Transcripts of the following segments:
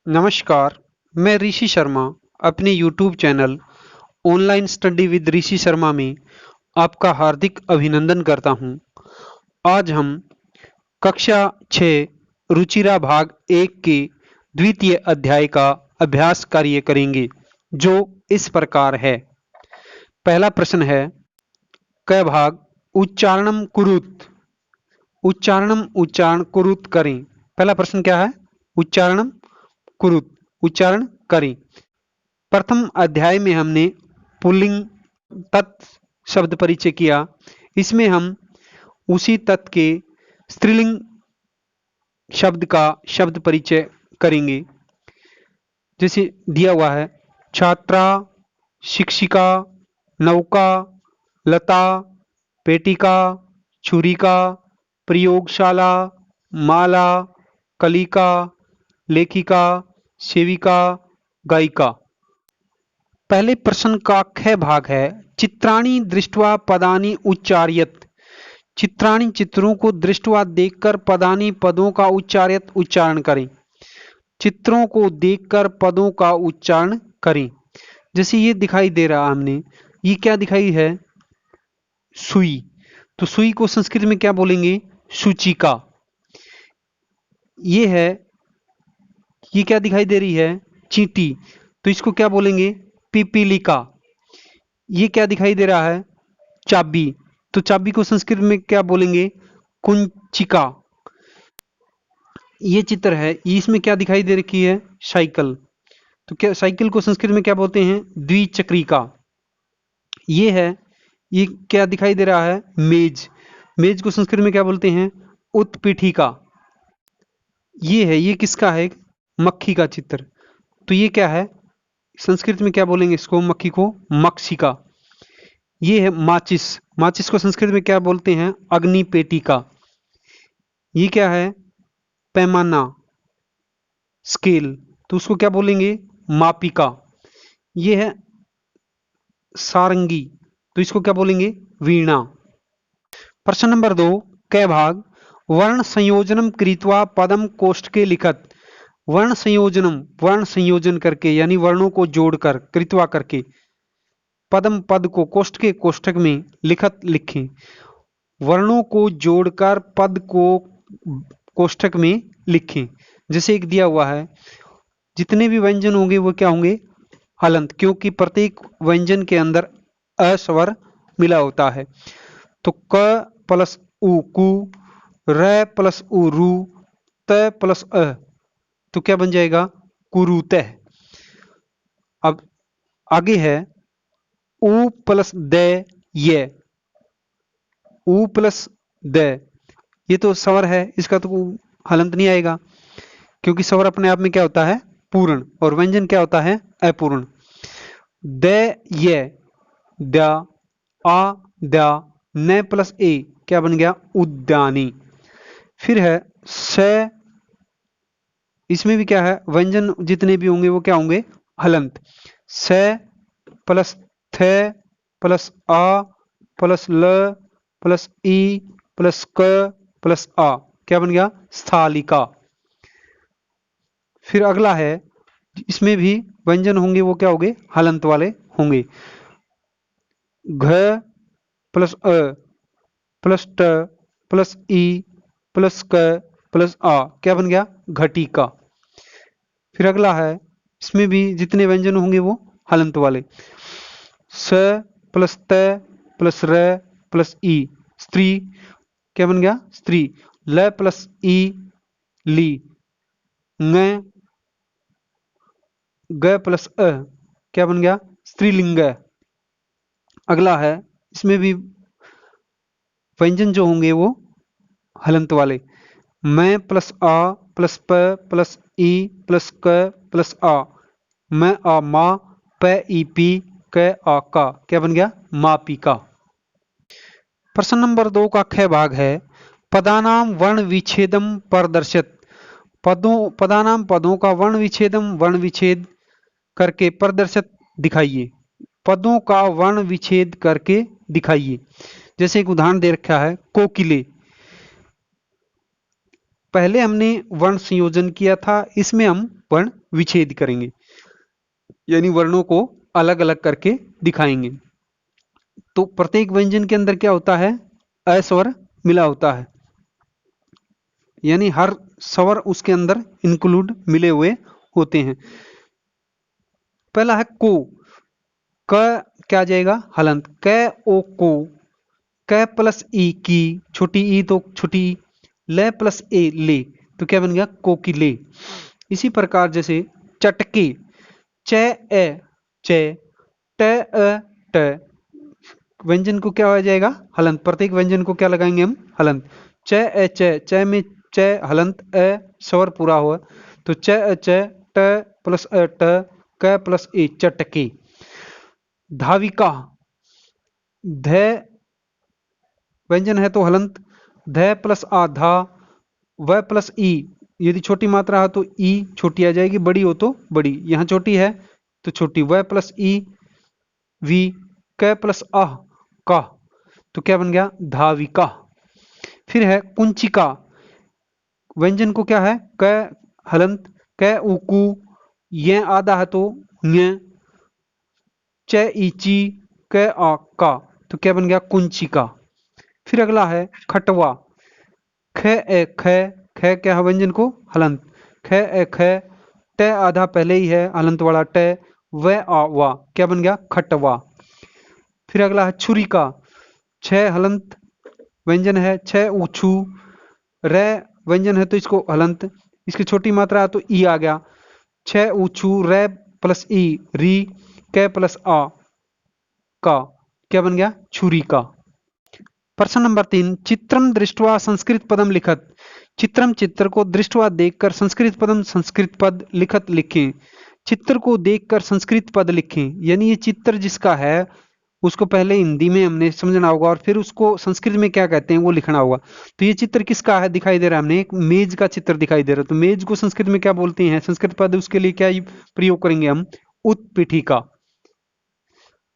नमस्कार, मैं ऋषि शर्मा अपने YouTube channel online study with Rishi Sharma में आपका हार्दिक अभिनंदन करता हूं। आज हम कक्षा 6 रुचिरा भाग 1 के द्वितीय अध्याय का अभ्यास कार्य करेंगे, जो इस प्रकार है। पहला प्रश्न है, क भाग उच्चारणम कुरुत। उच्चारण कुरुत करें। पहला प्रश्न क्या है? उच्चारणम कुरुत, उच्चारण करें। प्रथम अध्याय में हमने पुल्लिंग तत् शब्द परिचय किया। इसमें हम उसी तत् के स्त्रीलिंग शब्द का शब्द परिचय करेंगे। जैसे दिया हुआ है, छात्रा, शिक्षिका, नौका, लता, पेटिका, छुरिका, प्रयोगशाला, माला, कलिका, लेखिका, सेविका, गायिका। पहले प्रश्न का ख भाग है, चित्राणि दृष्ट्वा पदानि उच्चार्यत। चित्राणि चित्रों को दृष्ट्वा देखकर पदानि पदों का उच्चारण करें। चित्रों को देखकर पदों का उच्चारण करें। जैसे ये दिखाई दे रहा हमने, ये क्या दिखाई है? सुई। तो सुई को संस्कृत में क्या बोलेंगे? सूचिका। ये है, ये क्या दिखाई दे रही है? चींटी। तो इसको क्या बोलेंगे? पिपीलिका। ये क्या दिखाई दे रहा है? चाबी। तो चाबी को संस्कृत में क्या बोलेंगे? कुंचिका। ये चित्र है, इसमें क्या दिखाई दे रखी है? साइकिल। तो क्या साइकिल को संस्कृत में क्या बोलते हैं? द्विचक्रिका। ये है, ये क्या दिखाई दे रहा है? मेज। मेज को संस्कृत में क्या बोलते हैं? उत्पीठिका। ये है, ये किसका है? मक्खी का चित्र। तो ये क्या है? संस्कृत में क्या बोलेंगे इसको? मक्खी को मक्षिका। ये है माचिस। माचिस को संस्कृत में क्या बोलते हैं? अग्नि पेटिका। ये क्या है? पैमाना, स्केल। तो उसको क्या बोलेंगे? मापिका। ये है सारंगी। तो इसको क्या बोलेंगे? वीणा। प्रश्न नंबर 2, क भाग वर्ण संयोजनम कृत्वा पदम कोष्ठके लिखत। वर्ण संयोजन करके, यानी वर्णों को जोड़कर, कृत्वा करके, पदम पद को कोष्ठक में लिखत लिखें। वर्णों को जोड़कर पद को कोष्ठक में लिखें। जैसे एक दिया हुआ है, जितने भी व्यंजन होंगे वो क्या होंगे? हलंत, क्योंकि प्रत्येक व्यंजन के अंदर अ स्वर मिला होता है। तो क प्लस उ कु, र प्लस उ रु, त प्लस अ, तो क्या बन जाएगा? कुरुतः। अब आगे है, उ प्लस द ये, उ प्लस द, ये तो स्वर है, इसका तो हलंत नहीं आएगा, क्योंकि स्वर अपने आप में क्या होता है? पूर्ण, और व्यंजन क्या होता है? अपूर्ण। द ये, द, आ, द, न प्लस ए क्या बन गया? उद्यानी। फिर है स, इसमें भी क्या है? व्यंजन जितने भी होंगे वो क्या होंगे? हलंत। स प्लस थ प्लस आ प्लस ल प्लस ई प्लस क प्लस आ क्या बन गया? स्थालिका। फिर अगला है, इसमें भी व्यंजन होंगे वो क्या होंगे? हलंत वाले होंगे। घ प्लस अ प्लस ट प्लस ई प्लस क प्लस आ क्या बन गया? घटिका। फिर अगला है, इसमें भी जितने व्यंजन होंगे वो हलंत वाले। स प्लस त प्लस र प्लस ई, स्त्री क्या बन गया? स्त्री। ल प्लस ई, ली। ng, ग प्लस अ क्या बन गया? स्त्रीलिंग। अगला है, इसमें भी व्यंजन जो होंगे वो हलंत वाले। मैं प्लस आ प्लस प प्लस ई प्लस क प्लस आ, मैं आ मा, प ई पी, क आ का क्या बन गया? मापिका। प्रश्न नंबर 2 का ख भाग है, पदानाम वर्ण विच्छेदम प्रदर्शित। पदानाम पदों का वर्ण विच्छेद करके प्रदर्शित दिखाइए। पदों का वर्ण विच्छेद करके दिखाइए। जैसे एक उदाहरण दे रखा है, कोकिले। पहले हमने वर्ण संयोजन किया था, इसमें हम वर्ण विच्छेद करेंगे, यानी वर्णों को अलग अलग करके दिखाएंगे। तो प्रत्येक व्यंजन के अंदर क्या होता है, अ स्वर मिला होता है, यानी हर स्वर उसके अंदर इंक्लूड मिले हुए होते हैं। पहला है को, क क्या आ जाएगा, हलंत, क ओ को, क प्लस ई की, छोटी ई तो छोटी ई, ले प्लस ए ले, तो क्या बन गया, कोकिले। इसी प्रकार जैसे चटके, च ए चे, ट अ ट, व्यंजन को क्या हो जाएगा, हलंत, प्रत्येक व्यंजन को क्या लगाएंगे हम, हलंत। च ए च, च में च हलंत, अ स्वर पूरा हुआ, तो च अ च, ट प्लस अ ट, क प्लस ए, चटके। धाविका, ध व्यंजन है तो हलंत, ध प्लस आ धा, व प्लस ई, यदि छोटी मात्रा है तो ई छोटी आ जाएगी, बड़ी हो तो बड़ी, यहां छोटी है तो छोटी, व प्लस ई वी, क प्लस आह का, तो क्या बन गया, धाविका। फिर है कुंचिका, व्यंजन को क्या है, क हलंत, क उकू, ये आधा है तो य, च इची, क आ का, तो क्या बन गया, कुंचिका। फिर अगला है खटवा, ख ए ख, ख क्या है व्यंजन को, हलंत, ख ए ख, ट आधा पहले ही है हलंत वाला ट, व आ वा, क्या बन गया, खटवा। फिर अगला है छुरिका, छ हलंत व्यंजन है, छ ऊछू, रे व्यंजन है तो इसको हलंत, इसकी छोटी मात्रा है तो ई आ गया, छ ऊछू, रे प्लस ई री, क प्लस आ का, क्या बन गया, छुरी का। प्रश्न नंबर 3, चित्रम दृष्टवा संस्कृत पदम लिखत, चित्रम चित्र को दृष्टवा देखकर संस्कृत पदम संस्कृत पद लिखत लिखें, चित्र को देखकर संस्कृत पद लिखें, यानी ये चित्र जिसका है उसको पहले हिंदी में हमने समझना होगा और फिर उसको संस्कृत में क्या कहते हैं वो लिखना होगा। तो ये चित्र किसका है, दिखाई दे रहा है हमने, एक मेज का चित्र दिखाई दे रहा है, तो मेज को संस्कृत में क्या बोलते हैं, संस्कृत पद उसके लिए क्या प्रयोग करेंगे हम, उत्पीठिका।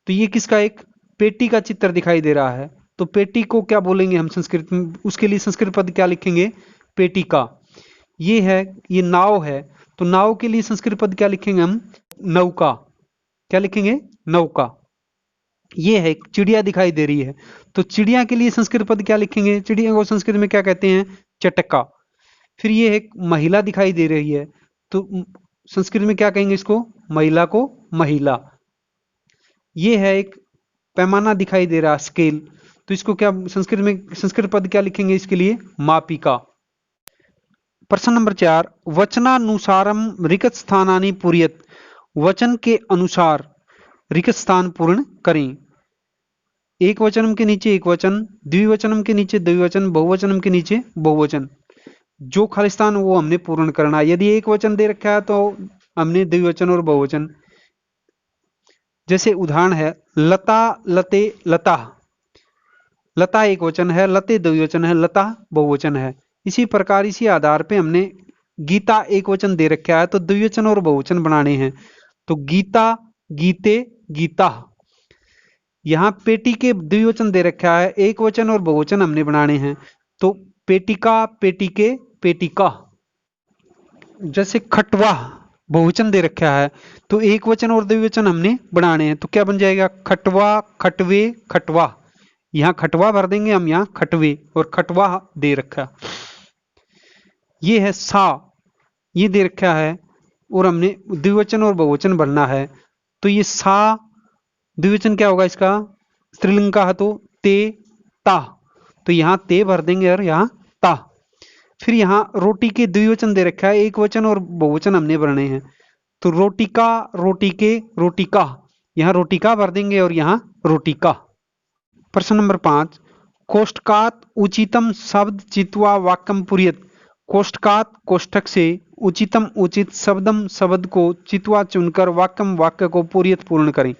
तो ये किसका, एक पेटी का चित्र दिखाई दे रहा है, तो पेटी को क्या बोलेंगे हम संस्कृत में, उसके लिए संस्कृत पद क्या लिखेंगे, पेटिका। ये है, ये नाव है, तो नाव के लिए संस्कृत पद क्या लिखेंगे हम, नौका, क्या लिखेंगे, नौका। ये है चिड़िया दिखाई दे रही है, तो चिड़िया के लिए संस्कृत पद क्या लिखेंगे, चिड़िया को संस्कृत में क्या कहते हैं, चटका। फिर ये एक महिला दिखाई दे रही है, तो संस्कृत में क्या कहेंगे इसको, महिला को महिला। ये है एक पैमाना दिखाई दे रहा, स्केल, तो इसको क्या संस्कृत में, संस्कृत पद क्या लिखेंगे इसके लिए, मापिका। प्रश्न नंबर 4, वचनानुसारम रिक्त स्थानानि पूरयत, वचन के अनुसार रिक्त स्थान पूर्ण करें। एक वचनम के नीचे एक वचन, द्विवचनम के नीचे द्विवचन, बहुवचनम के नीचे बहुवचन, जो खाली स्थान वो हमने पूर्ण करना है। यदि एक वचन दे रखा है तो हमने द्विवचन और बहुवचन, जैसे उदाहरण है लता लते लता, लता एक वचन है, लते द्विवचन है, लता बहुवचन है। इसी प्रकार इसी आधार पे हमने गीता एक वचन दे रखा है तो द्विवचन और बहुवचन बनाने हैं, तो गीता गीते गीता। यहाँ पेटी के द्विवचन दे रखा है, एक वचन और बहुवचन हमने बनाने हैं, तो पेटिका पेटिके पेटिका। जैसे खटवा बहुवचन दे रखा है तो एक वचन और द्विवचन हमने बनाने हैं, तो क्या बन जाएगा, खटवा खटवे खटवा। यहाँ खटवा भर देंगे हम, यहाँ खटवे, और खटवा दे रखा। ये है सा, ये दे रखा है और हमने द्विवचन और बहुवचन भरना है, तो ये सा द्विवचन क्या होगा इसका, स्त्रीलिंग का है तो ते ता, तो यहाँ ते भर देंगे और यहाँ ता। फिर यहाँ रोटी के द्विवचन दे रखा है, एक वचन और बहुवचन हमने भरने हैं, तो रोटिका रोटी के रोटिका, यहाँ रोटिका भर देंगे और यहाँ रोटिका। प्रश्न नंबर 5, कोष्टकात उचितम शब्द चित्वा वाक्यम पूरयत, कोष्टकात कोष्ठक से उचितम उचित शब्दम शब्द को चित्वा चुनकर वाक्यम वाक्य को पूरयत पूर्ण करें,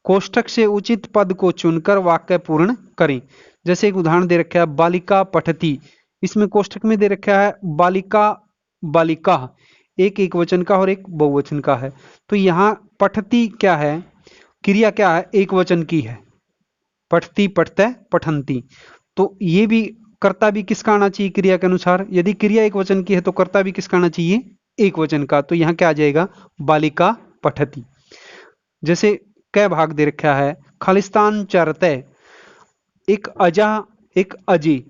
कोष्ठक से उचित पद को चुनकर वाक्य पूर्ण करें। जैसे एक उदाहरण दे रखा है बालिका पठती, इसमें कोष्ठक में दे रखा है बालिका बालिका, एक एक वचन का और एक बहुवचन का है, तो यहाँ पठती क्या है, क्रिया क्या है, एक वचन की है, पठती पठते पठंती, तो ये भी कर्ता भी किसका आना चाहिए क्रिया के अनुसार? यदि क्रिया एक वचन की है तो कर्ता भी किसका आना चाहिए? एक वचन का। तो यहाँ क्या आ जाएगा? बालिका पठती। जैसे कै भाग दे रखा है, खालिस्तान चरते, एक अजा एक अजी,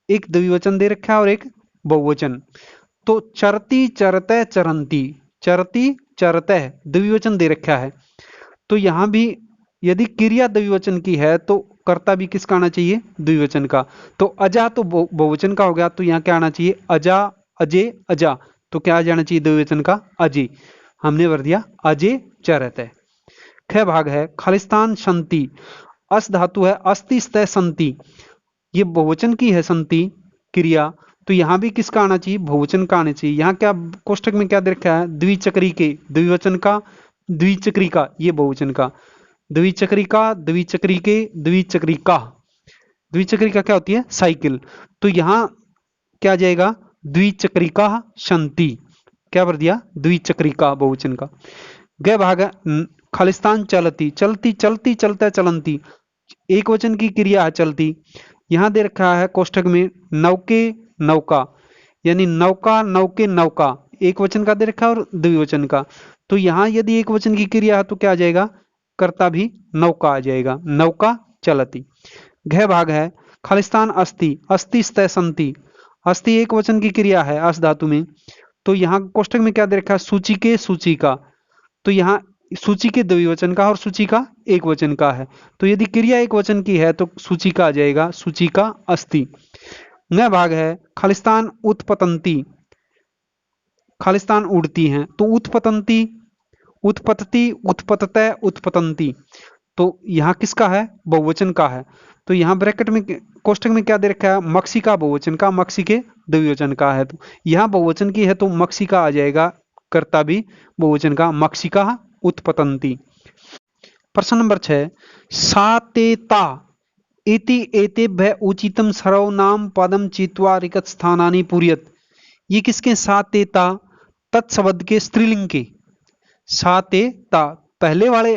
एक द्विवचन दे रखा है और एक बहुवचन। तो चरती चरते चरंती, चरती चरते द्विवचन दे रखा है, तो यहां भी यदि क्रिया द्विवचन की है तो कर्ता भी किसका आना चाहिए? द्विवचन का। तो अजा तो बहुवचन का हो गया, तो यहाँ क्या आना चाहिए? अजा अजय अजा, तो क्या आ जाना चाहिए द्विवचन का? अजय। हमने भर दिया अजय चरत है। ख भाग है, खालिस्तान संति, अस धातु है, अस्ति स्तय संति, ये बहुवचन की है संति क्रिया, तो यहां भी किसका आना चाहिए? बहुवचन का आना चाहिए। यहाँ क्या कोष्टक में क्या दे रखा है? द्विचक्री के, द्विवचन का, द्विचक्री का, ये बहुवचन का, द्विचक्रिका, द्विचक्री के, द्विचक्रिका। द्विचक्रिका क्या होती है? साइकिल। तो यहां क्या आ जाएगा? द्विचक्रिका संति। क्या भर दिया? द्विचक्रिका बहुवचन का। ग भाग है, खालिस्तान चलती, चलती चलती चलता चलंती, एक वचन की क्रिया है चलती। यहां दे रखा है कोष्टक में नौके नौका, यानी नौका नौके नौका, एक वचन का दे रखा है और द्विवचन का। तो यहां यदि एक वचन की क्रिया है तो क्या आ जाएगा? कर्ता भी नौका आ जाएगा, नौका चलती। घ भाग है, खालिस्तान अस्ति, अस्ति स्तय संति, अस्ति एक वचन की क्रिया है अस धातु में, तो यहाँ कोष्टक में क्या दे रखा है? सूची के सूची का, तो यहाँ सूची के द्विवचन का और सूची का एक वचन का है, तो यदि क्रिया एक वचन की है तो सूची का आ जाएगा, सूची का अस्ति। न भाग है, खालिस्तान उत्पतंती, खालिस्तान उड़ती हैं, तो उत्पतंती, उत्पतती, उत्पततय, उत्पतंती, तो यहाँ किसका है? बहुवचन का है। तो यहाँ ब्रैकेट में कोष्टक में क्या दे रखा है? मक्सी का बहुवचन का, मक्सी के द्विवचन का है, तो यहाँ बहुवचन की है तो मक्सी का आ जाएगा, कर्ता भी बहुवचन का, मक्सिका उत्पतंती। प्रश्न नंबर 6, सातेता इति एतेभ्य उचितम सर्वनाम पदम चित्वा रिक्त स्थानानि पूरयत, ये किसके? सातेता, तत्शब्द के, स्त्रीलिंग के। सातेता, पहले वाले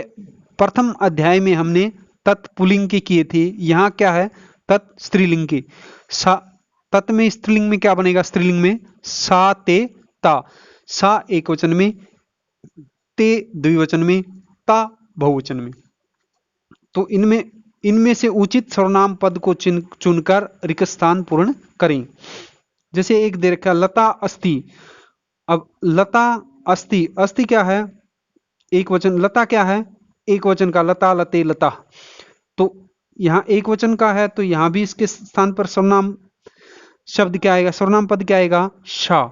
प्रथम अध्याय में हमने तत्पुलिंग के किए थे, यहाँ क्या है? तत् स्त्रीलिंग के। सा, तत् में स्त्रीलिंग में क्या बनेगा? स्त्रीलिंग में सातेता, सा एक वचन में, ते द्विवचन में, ता बहुवचन में। तो इनमें इनमें से उचित सर्वनाम पद को चुनकर रिक्त स्थान पूर्ण करें। जैसे एक दे रखा लता अस्ति, अब लता अस्ति, अस्ति क्या है? एक वचन, लता क्या है? एक वचन का, लता लते लता, तो यहां एक वचन का है तो यहां भी इसके स्थान पर सर्वनाम शब्द क्या आएगा? सर्वनाम पद क्या आएगा? शा।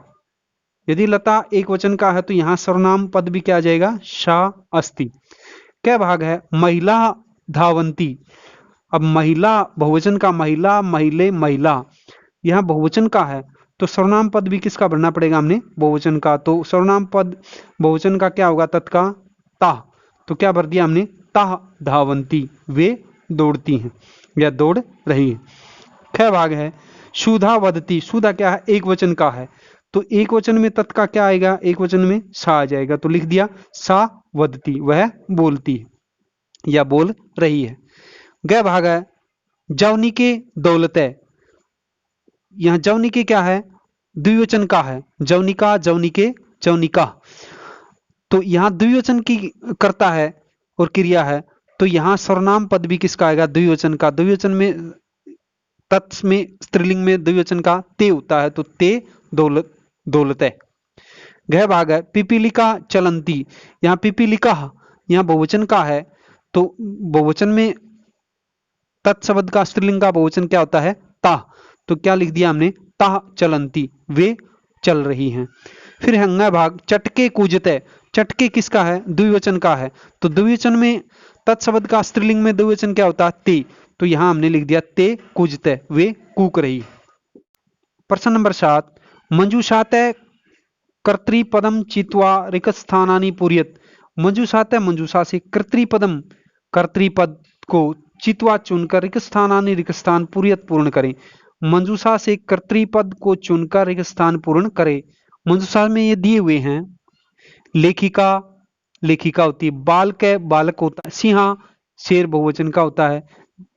यदि लता एक वचन का है तो यहां सर्वनाम पद भी क्या आ जाएगा? शा अस्ति। क्या भाग है? महिला धावंती, अब महिला बहुवचन का, महिला महिले महिला, यहां बहुवचन का है तो सर्वनाम पद भी किसका भरना पड़ेगा? हमने बहुवचन का, तो सर्वनाम पद बहुवचन का क्या होगा? तत्का ता, तो क्या भर दिया हमने? ताह धावंती, वे दौड़ती हैं या दौड़ रही है। ख भाग है, सुधा वदती, सुधा क्या है? एक वचन का है, तो एक वचन में तत् का क्या आएगा? एक वचन में सा आ जाएगा, तो लिख दिया सा वदती, वह बोलती है या बोल रही है। ग भाग है, जवनी के दौलते, यहां जवनी के क्या है? द्विवचन का है, जवनिका जवनिके जवनिका, तो यहां द्विवचन की करता है और क्रिया है, तो यहां सर्वनाम पद भी किसका आएगा? द्विवचन का। द्विवचन में तत्स में स्त्रीलिंग में द्विवचन का ते होता है, तो ते दौलत दौलते। गह भाग है, पिपीलिका चलंती, यहाँ पिपीलिका यहाँ बहुवचन का है, तो बहुवचन में तत्शब्द का स्त्रीलिंग का बहुवचन क्या होता है? ता, तो क्या लिख दिया हमने? ता चलंती, वे चल रही हैं। फिर हंगा भाग, चटके कूजते, चटके किसका है? द्विवचन का है, तो द्विवचन में तत्शब्द का स्त्रीलिंग में द्विवचन क्या होता है? ते, तो यहां हमने लिख दिया ते कूजते, वे कूक रही। प्रश्न नंबर 7, मंजूषाते कर्तृपदम चित्वा रिक्त स्थानानि पूरयत, मंजूषाते मंजूषा से कर्तृपदम कर्तृपद को चित्वा चुनकर रिक्त स्थानानि रिक्त स्थान पूरयत पूर्ण करें। मंजूषा से कर्तृपद को चुनकर रिक्त स्थान पूर्ण करें। मंजूषा में ये दिए हुए हैं, लेखिका लेखिका होती है, बालक बालक होता है, सिंहा शेर बहुवचन का होता है,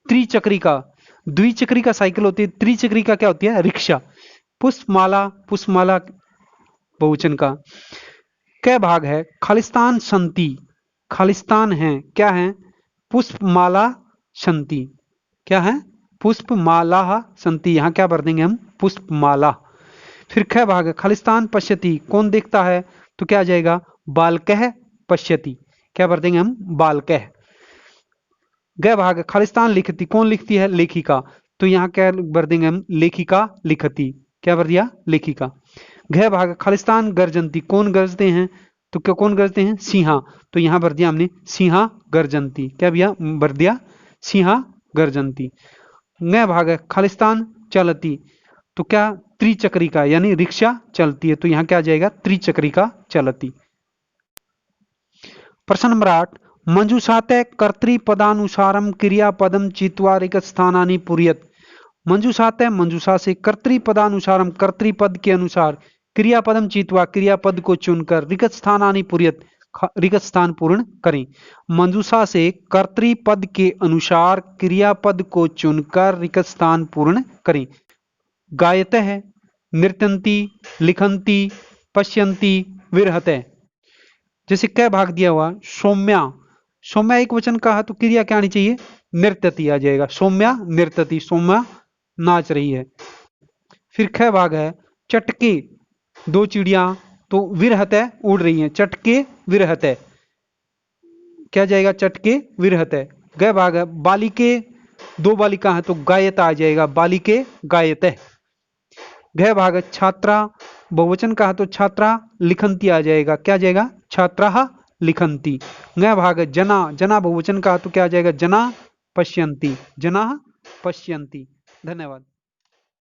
त्रिचक्रिका द्विचक्री का साइकिल होती है, त्रिचक्री का क्या होती है, रिक्शा। पुष्पमाला, पुष्पमाला बहुवचन का। कै भाग है, खालिस्तान संति, खालिस्तान है, क्या है, पुष्पमाला संति, क्या है, पुष्पमाला संति, यहां क्या भर देंगे हम, पुष्पमाला। फिर ख भाग है, खालिस्तान पश्यति, कौन देखता है, तो क्या आ जाएगा, बालकः पश्यति, क्या भर देंगे हम, बालकः। ग भाग है, खालिस्तान लिखती, कौन लिखती है, लेखिका, तो यहां क्या भर देंगे हम, लेखिका लिखती, क्या भर दिया, लेखिका। घ भाग है, खालिस्तान गर्जंती, कौन गरजते हैं, तो क्या कौन गरजते हैं, सिंहा, तो यहां भर दिया हमने सिंहा गर्जंती, क्या भैया भर दिया, सिंहा गर्जंती। न भाग है, खालिस्तान चलती, तो क्या त्रिचक्री का यानी रिक्शा चलती है, तो यहां क्या आ जाएगा, त्रिचक्री का चलती। प्रश्न नंबर 8, मंजूषाते कर्तृपदानुसारम क्रियापदम चित्वा रिक्तस्थानानि पूरयत। मंजूषाते, मंजूषा से, कर्तृपदानुसारम, कर्तृपद के अनुसार, क्रियापदम चित्वा, क्रियापद को चुनकर, रिक्त स्थानानि पूरयत, रिक्त स्थान पूर्ण करें। मंजूषा से कर्तृपद के अनुसार क्रियापद को चुनकर रिक्त स्थान पूर्ण करें। गायतः, नृत्यंती, लिखंती, पश्यंती, विरहते। जैसे कै भाग दिया हुआ, सौम्या, सौम्या एक वचन का है तो क्रिया क्या आनी चाहिए, नृत्यति आ जाएगा, सौम्या नृत्यति, सौम्या नाच रही है। फिर ख भाग है, चटके, दो चिड़िया, तो विरहते उड़ रही हैं, चटके विरहते, क्या जाएगा, चटके विरहते। ग भाग है, बालिके, दो बालिका है तो गायता आ जाएगा, बालिके गायते। घ भाग है, छात्रा, बहुवचन का है तो छात्रा लिखंती आ जाएगा, क्या जाएगा, छात्रा लिखंती। न भाग है, जना, जना बहुवचन का है तो क्या आ जाएगा, जना पश्यंती, जना पश्यंती। धन्यवाद।